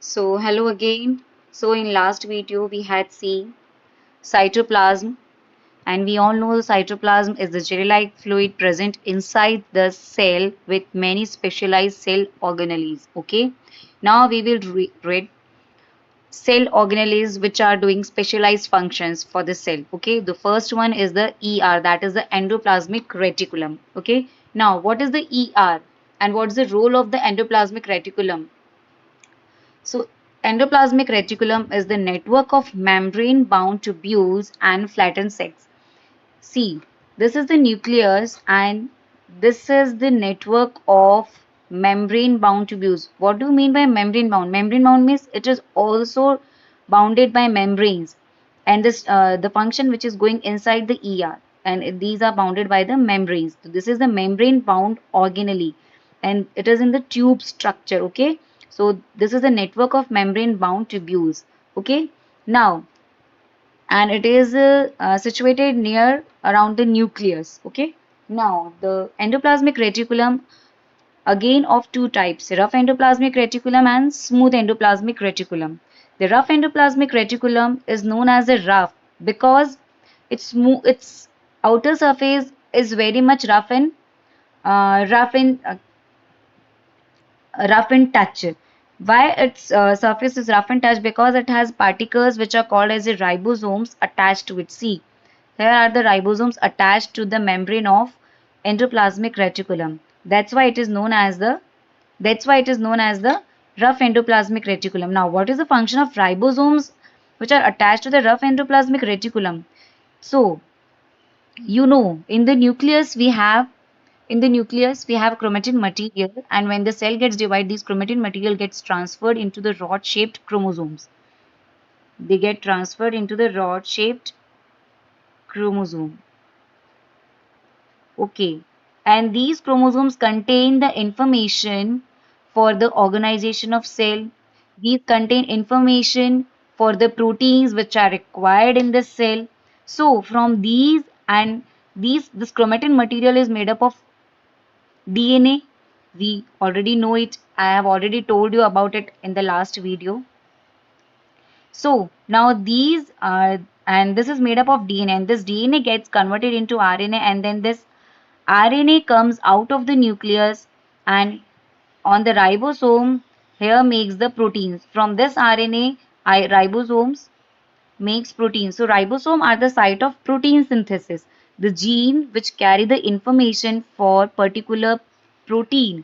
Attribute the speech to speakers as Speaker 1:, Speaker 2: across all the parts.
Speaker 1: So hello again. So in last video we had seen cytoplasm, and we all know the cytoplasm is the jelly-like fluid present inside the cell with many specialized cell organelles. Okay. Now we will read cell organelles which are doing specialized functions for the cell. Okay. The first one is the ER, that is the endoplasmic reticulum. Okay. Now what is the ER and what is the role of the endoplasmic reticulum? So, endoplasmic reticulum is the network of membrane-bound tubules and flattened sacs. See, this is the nucleus and this is the network of membrane-bound tubules. What do you mean by membrane-bound? Membrane-bound means it is also bounded by membranes, and this the function which is going inside the ER, and these are bounded by the membranes. So this is the membrane-bound organelle, and it is in the tube structure. Okay, so this is the network of membrane-bound tubules. Okay, now and it is situated near around the nucleus. Okay, now the endoplasmic reticulum again of two types, rough endoplasmic reticulum and smooth endoplasmic reticulum. The rough endoplasmic reticulum is known as a rough because its outer surface is very much rough in touch. Why its surface is rough in touch? Because it has particles which are called as the ribosomes attached to it. See, here are the ribosomes attached to the membrane of endoplasmic reticulum. That's why it is known as the rough endoplasmic reticulum. Now, what is the function of ribosomes which are attached to the rough endoplasmic reticulum? So, in the nucleus we have chromatin material, and when the cell gets divided, this chromatin material gets transferred into the rod shaped chromosomes. They get transferred into the rod shaped chromosome. Okay, and these chromosomes contain the information for the organization of cell. These contain information for the proteins which are required in the cell. So from these and this chromatin material is made up of DNA. We already know it. I have already told you about it in the last video. So now these are, and this is made up of DNA, and this DNA gets converted into RNA, and then this RNA comes out of the nucleus, and on the ribosome here makes the proteins. From this RNA, ribosomes makes proteins. So ribosome are the site of protein synthesis, the gene which carry the information for particular protein.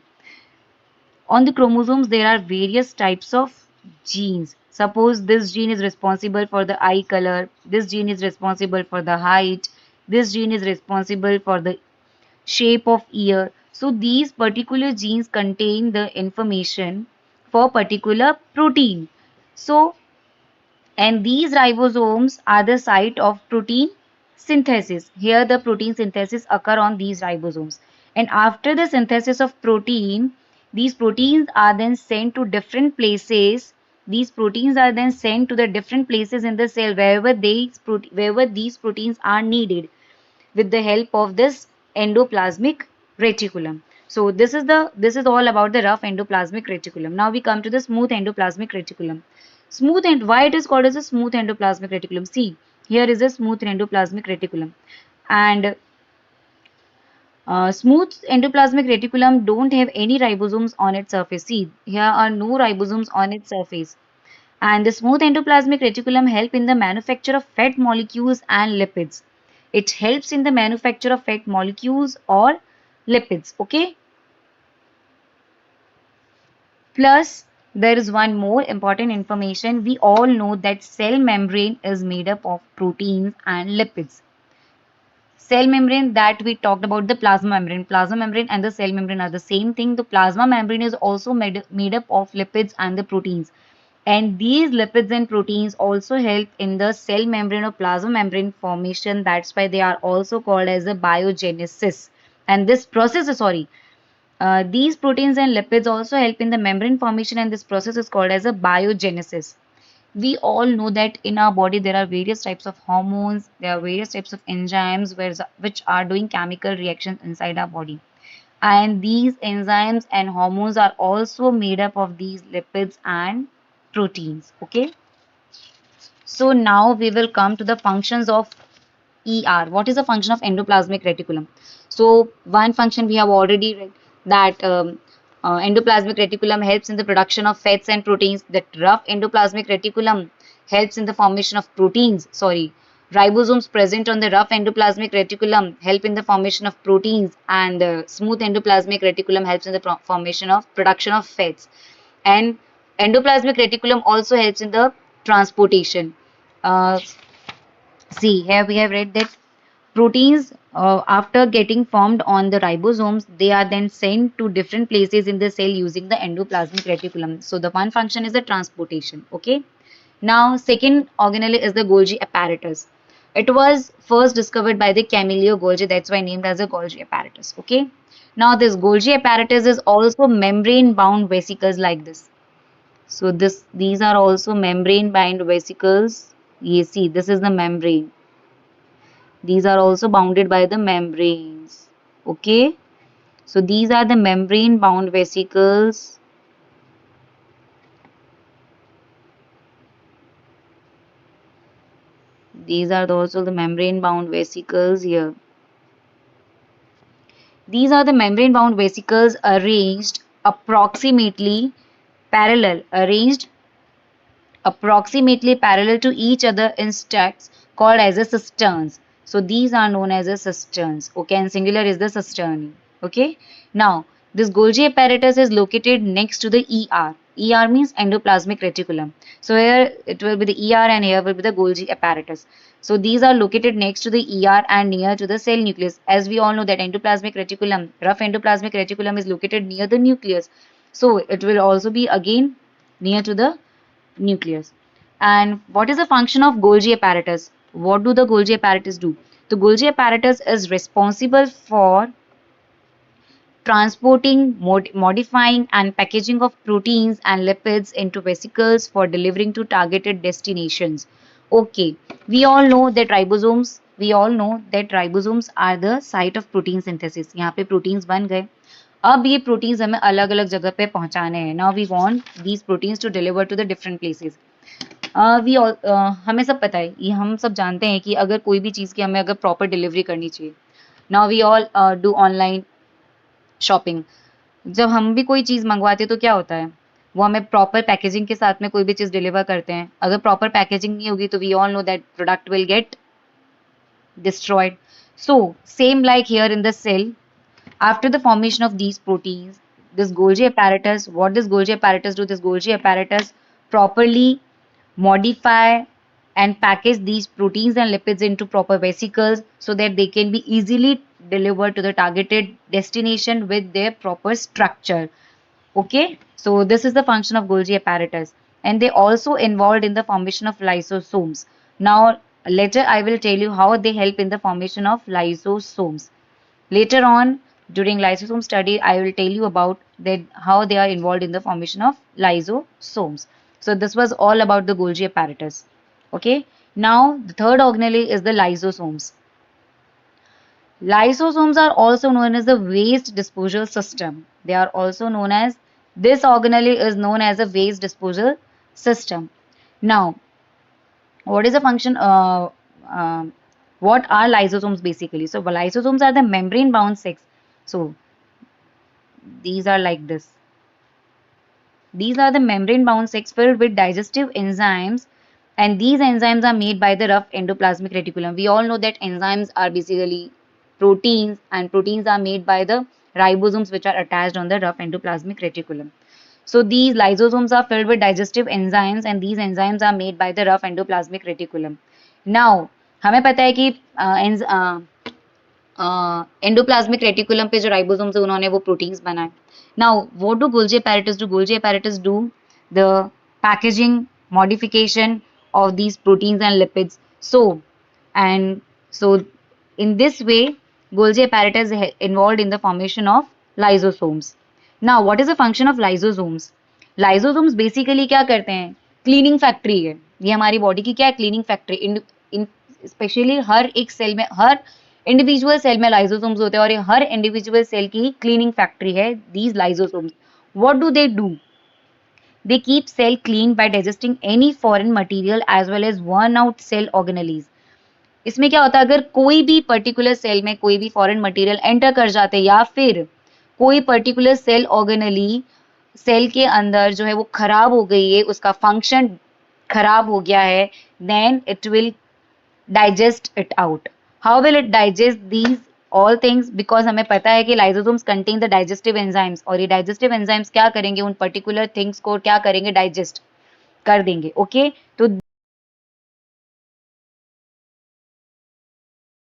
Speaker 1: On the chromosomes, there are various types of genes. Suppose this gene is responsible for the eye color, this gene is responsible for the height, this gene is responsible for the shape of ear. So these particular genes contain the information for particular protein. So, and these ribosomes are the site of protein synthesis. Here the protein synthesis occur on these ribosomes. And after the synthesis of protein, these proteins are then sent to different places. These proteins are then sent to the different places in the cell wherever these proteins are needed with the help of this endoplasmic reticulum. So this is all about the rough endoplasmic reticulum. Now we come to the smooth endoplasmic reticulum. Smooth, and why it is called as a smooth endoplasmic reticulum? See, here is a smooth endoplasmic reticulum, and smooth endoplasmic reticulum don't have any ribosomes on its surface. See, here are no ribosomes on its surface. And the smooth endoplasmic reticulum help in the manufacture of fat molecules and lipids. It helps in the manufacture of fat molecules or lipids. Okay. Plus, there is one more important information. We all know that cell membrane is made up of proteins and lipids. Cell membrane, that we talked about, the plasma membrane and the cell membrane are the same thing. The plasma membrane is also made up of lipids and the proteins, and these lipids and proteins also help in the cell membrane or plasma membrane formation. That's why they are also called as a biogenesis. And this process, these proteins and lipids also help in the membrane formation, and this process is called as a biogenesis. We all know that in our body there are various types of hormones, there are various types of enzymes which are doing chemical reactions inside our body, and these enzymes and hormones are also made up of these lipids and proteins. Okay, so now we will come to the functions of ER. What is the function of endoplasmic reticulum? So one function we have already read, that endoplasmic reticulum helps in the production of fats and proteins. That rough endoplasmic reticulum helps in the formation of proteins. Sorry, ribosomes present on the rough endoplasmic reticulum help in the formation of proteins, and the smooth endoplasmic reticulum helps in the formation of production of fats. And endoplasmic reticulum also helps in the transportation. Uh, See, here we have read that proteins, after getting formed on the ribosomes, they are then sent to different places in the cell using the endoplasmic reticulum. So the one function is the transportation. Okay. Now, second organelle is the Golgi apparatus. It was first discovered by the Camillo Golgi. That's why named as the Golgi apparatus. Okay. Now, this Golgi apparatus is also membrane-bound vesicles like this. So these are also membrane-bound vesicles. You see, this is the membrane. These are also bounded by the membranes. Okay. So these are the membrane bound vesicles. These are also the membrane bound vesicles here. These are the membrane bound vesicles arranged approximately parallel to each other in stacks called as a cisterns. So these are known as a cisterns. Okay, and singular is the cistern. Okay. Now this Golgi apparatus is located next to the ER. ER means endoplasmic reticulum. So here it will be the ER and here will be the Golgi apparatus. So these are located next to the ER and near to the cell nucleus. As we all know that endoplasmic reticulum, rough endoplasmic reticulum is located near the nucleus. So it will also be again near to the nucleus. And what is the function of Golgi apparatus? What do the Golgi apparatus do? The Golgi apparatus is responsible for transporting, modifying, and packaging of proteins and lipids into vesicles for delivering to targeted destinations. Okay, we all know that ribosomes are the site of protein synthesis. यहाँ पे proteins बन गए. अब ये proteins हमें अलग अलग जगह पे पहुंचाने हैं. Now we want these proteins to deliver to the different places. हमें सब पता है, ये हम सब जानते हैं कि अगर कोई भी चीज़ की हमें अगर प्रॉपर डिलीवरी करनी चाहिए. Now we all do online shopping. जब हम भी कोई चीज़ मंगवाते हैं तो क्या होता है, वो हमें प्रॉपर पैकेजिंग के साथ में कोई भी चीज़ डिलीवर करते हैं. अगर प्रॉपर पैकेजिंग नहीं होगी तो we all know that product will get destroyed. So same like here in the cell, after the formation of these proteins, this Golgi apparatus, what does Golgi apparatus do? This Golgi apparatus properly modify and package these proteins and lipids into proper vesicles so that they can be easily delivered to the targeted destination with their proper structure. Okay, so this is the function of Golgi apparatus, and they also involved in the formation of lysosomes. Now later I will tell you how they help in the formation of lysosomes. Later on, during lysosome study, I will tell you about that how they are involved in the formation of lysosomes. So this was all about the Golgi apparatus. Okay. Now the third organelle is the lysosomes. Lysosomes are also known as the waste disposal system. They are also known as, this organelle is known as a waste disposal system. Now, what is the function? What are lysosomes basically? So lysosomes are the membrane bound sacs. So these are like this. These are the membrane bound sacs filled with digestive enzymes, and these enzymes are made by the rough endoplasmic reticulum. We all know that enzymes are basically proteins, and proteins are made by the ribosomes which are attached on the rough endoplasmic reticulum. So these lysosomes are filled with digestive enzymes, and these enzymes are made by the rough endoplasmic reticulum. Now हमें पता है कि endoplasmic reticulum पे जो ribosomes है उन्होंने वो proteins बनाए. Now what do Golgi apparatus do? Golgi apparatus do the packaging, modification of these proteins and lipids. So in this way Golgi apparatus is involved in the formation of lysosomes. Now what is the function of lysosomes? Lysosomes basically क्या करते हैं, cleaning factory है. ये हमारी body की क्या है, cleaning factory. Specially हर एक सेल में, हर इंडिविजुअल सेल में लाइसोसोम्स होते हैं, और ये हर इंडिविजुअल सेल की क्लीनिंग फैक्ट्री है, these lysosomes. What do they do? They keep cell clean by digesting any foreign material as well as worn out cell organelles. इसमें क्या होता है, अगर कोई भी पर्टिकुलर सेल में कोई भी फॉरेन मटेरियल एंटर कर जाते हैं या फिर कोई पर्टिकुलर सेल ऑर्गेनली सेल के अंदर जो है वो खराब हो गई है, उसका फंक्शन खराब हो गया है, then it will digest it out. How will it digest these all things? Because हमें पता है कि lysosomes contain the digestive enzymes, और ये डाइजेस्टिव एंजाइम्स क्या करेंगे, उन पर्टिकुलर थिंग्स को क्या करेंगे, डाइजेस्ट कर देंगे. ओके तो